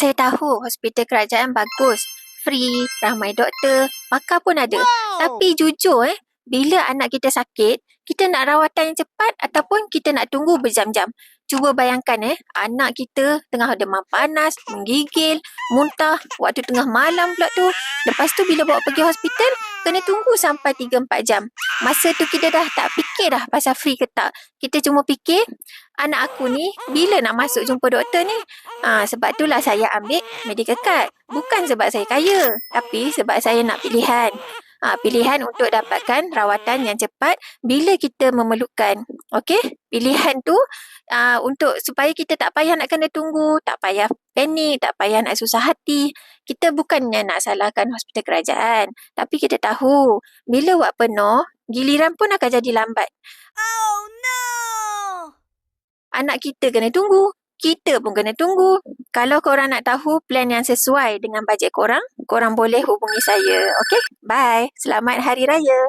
Saya tahu hospital kerajaan bagus. Free, ramai doktor, pakar pun ada. Tapi jujur bila anak kita sakit, kita nak rawatan yang cepat ataupun kita nak tunggu berjam-jam. Cuba bayangkan anak kita tengah demam panas, menggigil, muntah, waktu tengah malam pula tu. Lepas tu bila bawa pergi hospital, kena tunggu sampai 3-4 jam. Masa tu kita dah tak fikir dah pasal free ke tak. Kita cuma fikir, anak aku ni bila nak masuk jumpa doktor ni? Sebab itulah saya ambil medical card. Bukan sebab saya kaya, tapi sebab saya nak pilihan. Pilihan untuk dapatkan rawatan yang cepat bila kita memerlukan. Okey? Pilihan tu untuk supaya kita tak payah nak kena tunggu, tak payah panik, tak payah nak susah hati. Kita bukannya nak salahkan hospital kerajaan, tapi kita tahu bila wad penuh, giliran pun akan jadi lambat. Oh no! Anak kita kena tunggu. Kita pun kena tunggu. Kalau korang nak tahu plan yang sesuai dengan bajet korang boleh hubungi saya. Okey? Bye. Selamat Hari Raya.